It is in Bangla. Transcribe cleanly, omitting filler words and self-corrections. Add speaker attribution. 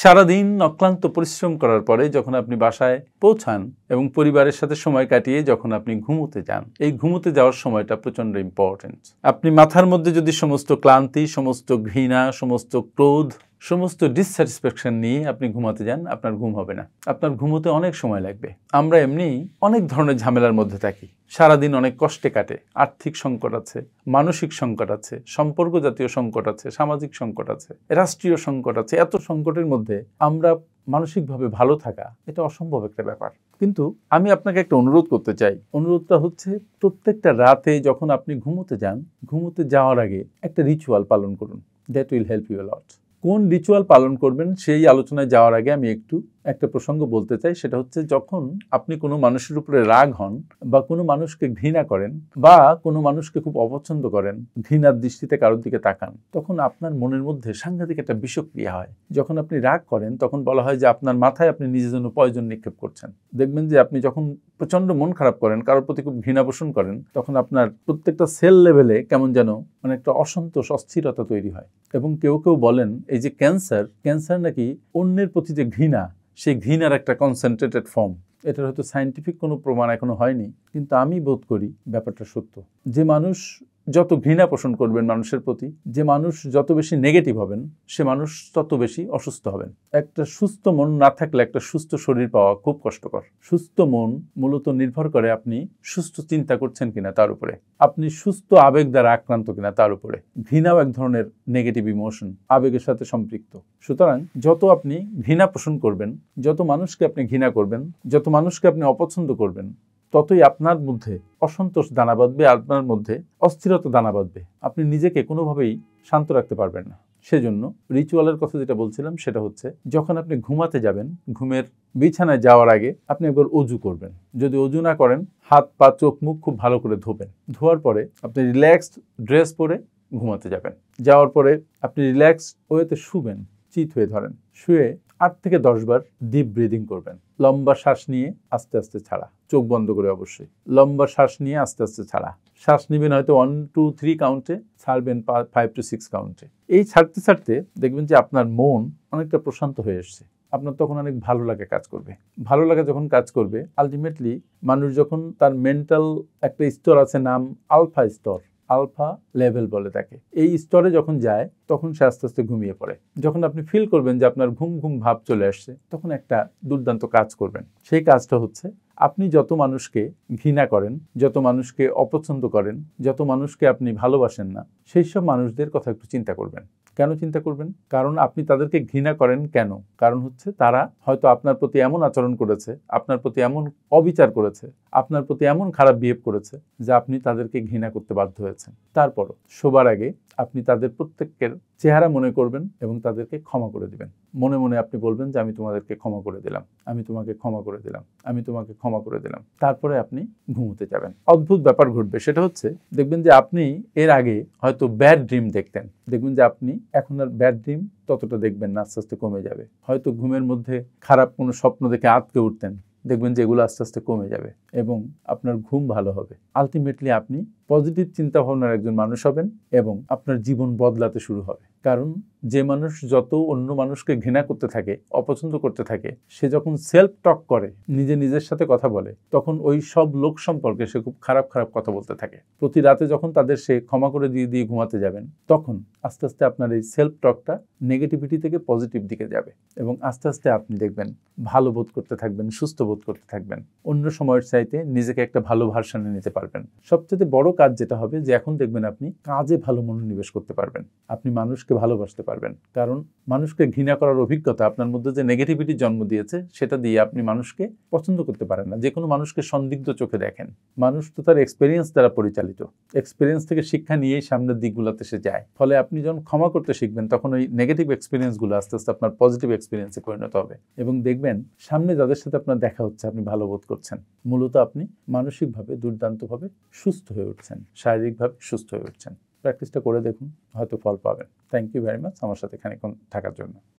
Speaker 1: সারাদিন অক্লান্ত পরিশ্রম করার পরে যখন আপনি বাসায় পৌঁছান এবং পরিবারের সাথে সময় কাটিয়ে যখন আপনি ঘুমোতে যান, এই ঘুমোতে যাওয়ার সময়টা প্রচণ্ড ইম্পর্টেন্ট। আপনি মাথার মধ্যে যদি সমস্ত ক্লান্তি, সমস্ত ঘৃণা, সমস্ত ক্রোধ, সমস্ত ডিসস্যাটিসফ্যাকশন নিয়ে আপনি ঘুমাতে যান, আপনার ঘুম হবে না। আপনার ঘুমোতে অনেক সময় লাগবে। আমরা এমনি অনেক ধরনের ঝামেলার মধ্যে থাকি, সারাদিন অনেক কষ্টে কাটে। আর্থিক সংকট আছে, মানসিক সংকট আছে, সম্পর্ক জাতীয় সংকট আছে, সামাজিক সংকট আছে, রাষ্ট্রীয় সংকট আছে। এত সংকটের মধ্যে আমরা মানসিকভাবে ভালো থাকা এটা অসম্ভব একটা ব্যাপার। কিন্তু আমি আপনাকে একটা অনুরোধ করতে চাই। অনুরোধটা হচ্ছে, প্রত্যেকটা রাতে যখন আপনি ঘুমোতে যান, ঘুমোতে যাওয়ার আগে একটা রিচুয়াল পালন করুন। That will help you a lot. কোন রিচুয়াল পালন করবেন সেই আলোচনায় যাওয়ার আগে আমি একটা প্রসঙ্গ বলতে চাই। সেটা হচ্ছে, যখন আপনি কোনো মানুষের উপরে রাগ হন বা কোনো মানুষকে ঘৃণা করেন বা কোনো মানুষকে খুব অপছন্দ করেন, ঘৃণার দৃষ্টিতে কারোর দিকে তাকান, তখন আপনার মনের মধ্যে সাংঘাতিক একটা বিষক্রিয়া হয়। যখন আপনি রাগ করেন তখন বলা হয় যে আপনার মাথায় আপনি নিজের জন্য পয়জন নিক্ষেপ করছেন। দেখবেন যে আপনি যখন প্রচণ্ড মন খারাপ করেন, কারোর প্রতি খুব ঘৃণা পোষণ করেন, তখন আপনার প্রত্যেকটা সেল লেভেলে কেমন যেন একটা অসন্তোষ, অস্থিরতা তৈরি হয়। এবং কেউ কেউ বলেন এই যে ক্যান্সার নাকি অন্যের প্রতি যে ঘৃণা, সেই ঘৃণার একটা কনসেন্ট্রেটেড ফর্ম। এটার হয়তো সায়েন্টিফিক কোনো প্রমাণ এখনো হয়নি, কিন্তু আমি বোধ করি ব্যাপারটা সত্য। যে মানুষ যত ঘৃণা পোষণ করবেন মানুষের প্রতি, যে মানুষ যত বেশি নেগেটিভ হবেন, সে মানুষ তত বেশি অসুস্থ হবেন। একটা সুস্থ মন না থাকলে একটা সুস্থ শরীর পাওয়া খুব কষ্টকর। সুস্থ মন মূলত নির্ভর করে আপনি সুস্থ চিন্তা করছেন কিনা তার উপরে, আপনি সুস্থ আবেগ দ্বারা আক্রান্ত কিনা তার উপরে। ঘৃণাও এক ধরনের নেগেটিভ ইমোশন, আবেগের সাথে সম্পৃক্ত। সুতরাং যত আপনি ঘৃণা পোষণ করবেন, যত মানুষকে আপনি ঘৃণা করবেন, যত মানুষকে আপনি অপছন্দ করবেন, ততই আপনার মধ্যে অসন্তোষ দানা বাঁধবে, আপনার মধ্যে অস্থিরতা দানা বাঁধবে। আপনি নিজেকে কোনোভাবেই শান্ত রাখতে পারবেন না। সেজন্য রিচুয়ালের কথা যেটা বলছিলাম সেটা হচ্ছে, যখন আপনি ঘুমাতে যাবেন, ঘুমের বিছানায় যাওয়ার আগে আপনি একবার অজু করবেন। যদি অজু না করেন, হাত পা চোখ মুখ খুব ভালো করে ধোবেন। ধোয়ার পরে আপনি রিল্যাক্সড ড্রেস পরে ঘুমাতে যাবেন। যাওয়ার পরে আপনি রিল্যাক্সড ওয়েতে শুবেন, চিত হয়ে ধরেন। শুয়ে 8 থেকে 10 বার ডিপ ব্রিদিং করবেন। লম্বা শ্বাস নিয়ে আস্তে আস্তে ছাড়া, চোখ বন্ধ করে অবশ্যই। লম্বা শ্বাস নিয়ে আস্তে আস্তে ছাড়া। শ্বাস নেবেন হয়তো 1, 2, 3 কাউন্টে, ছাড়বেন 5 to 6 কাউন্টে। এই ছাড়তে ছাড়তে দেখবেন যে আপনার মন অনেকটা প্রশান্ত হয়ে এসছে। আপনার তখন অনেক ভালো লাগে কাজ করবে। ভালো লাগা যখন কাজ করবে, আলটিমেটলি মানুষ যখন তার মেন্টাল একটা স্তর আছে, নাম আলফা স্তর, আলফা লেভেল বলে তাকে, এই স্তরে যখন যায় তখন সে আস্তে আস্তে ঘুমিয়ে পড়ে। যখন আপনি ফিল করবেন যে আপনার ঘুম ঘুম ভাব চলে আসছে, তখন একটা দুর্দান্ত কাজ করবেন। সেই কাজটা হচ্ছে, আপনি যত মানুষকে ঘৃণা করেন, যত মানুষকে অপছন্দ করেন, যত মানুষকে আপনি ভালোবাসেন না, সেই সব মানুষদের কথা একটু চিন্তা করবেন। কেন চিন্তা করবেন? কারণ আপনি তাদেরকে ঘৃণা করেন কেন? কারণ হচ্ছে তারা হয়তো আপনার প্রতি এমন আচরণ করেছে, আপনার প্রতি এমন অবিচার করেছে, আপনার প্রতি এমন খারাপ বিহেভ করেছে যে আপনি তাদেরকে ঘৃণা করতে বাধ্য হয়েছেন। তারপরও শোবার আগে আপনি তাদের প্রত্যেকের চেহারা মনে করবেন এবং তাদেরকে ক্ষমা করে দিবেন। মনে মনে আপনি বলবেন যে আমি তোমাদেরকে ক্ষমা করে দিলাম, আমি তোমাকে ক্ষমা করে দিলাম, আমি তোমাকে ক্ষমা করে দিলাম। তারপরে আপনি ঘুমোতে যাবেন। অদ্ভুত ব্যাপার ঘটবে। সেটা হচ্ছে, দেখবেন যে আপনি এর আগে হয়তো ব্যাড ড্রিম দেখতেন, দেখবেন যে আপনি এখন আর ব্যাড ড্রিম ততটা দেখবেন না, আস্তে আস্তে কমে যাবে। হয়তো ঘুমের মধ্যে খারাপ কোনো স্বপ্ন দেখে আঁতকে উঠতেন, দেখবেন যে এগুলো আস্তে আস্তে কমে যাবে এবং আপনার ঘুম ভালো হবে। আলটিমেটলি আপনি পজিটিভ চিন্তা ভাবনার একজন মানুষ হবেন এবং আপনার জীবন বদলাতে শুরু হবে। কারণ যে মানুষ যত অন্য মানুষকে ঘৃণা করতে থাকে, অপছন্দ করতে থাকে, সে যখন সেলফ টক করে, নিজের সাথে কথা বলে, তখন ওই সব লোক সম্পর্কে সে খুব খারাপ খারাপ কথা বলতে থাকে। প্রতি রাতে যখন তাদের সে ক্ষমা করে দিয়ে ঘুমাতে যাবেন, তখন আস্তে আস্তে আপনার এই সেলফ টকটা নেগেটিভিটি থেকে পজিটিভ দিকে যাবে এবং আস্তে আস্তে আপনি দেখবেন ভালো বোধ করতে থাকবেন, সুস্থ বোধ করতে থাকবেন। অন্য সময়ের চাইতে নিজেকে একটা ভালো ভার্সনে নিতে পারবেন। সবচেয়ে বড় কাজ যেটা হবে, যে এখন দেখবেন আপনি কাজে ভালো মনোনিবেশ করতে পারবেন, আপনি মানুষকে ভালোবাসতে পারবেন। কারণ মানুষকে ঘৃণা করার অভিজ্ঞতা আপনার মধ্যে যে নেগেটিভিটি জন্ম দিয়েছে, সেটা দিয়ে আপনি মানুষকে পছন্দ করতে পারেন না। যে কোনো মানুষকে সন্দিগ্ধ চোখে দেখেন। মানুষ তো তার এক্সপেরিয়েন্স দ্বারা পরিচালিত, এক্সপেরিয়েন্স থেকে শিক্ষা নিয়েই সামনের দিকগুলোতে সে যায়। ফলে আপনি যখন ক্ষমা করতে শিখবেন, তখন ওই নেগেটিভ এক্সপিরিয়েন্সগুলো আস্তে আস্তে আপনার পজিটিভ এক্সপিরিয়েন্সে পরিণত হবে এবং দেখবেন সামনে যাদের সাথে আপনার দেখা হচ্ছে আপনি ভালো বোধ করছেন। মূলত আপনি মানসিকভাবে দুর্দান্তভাবে সুস্থ হয়ে উঠছেন, শারীরিকভাবে সুস্থ হয়ে উঠছেন। প্র্যাকটিসটা করে দেখুন, হয়তো ফল পাবেন। থ্যাংক ইউ ভেরি মাচ আমার সাথে খানিকক্ষণ থাকার জন্য।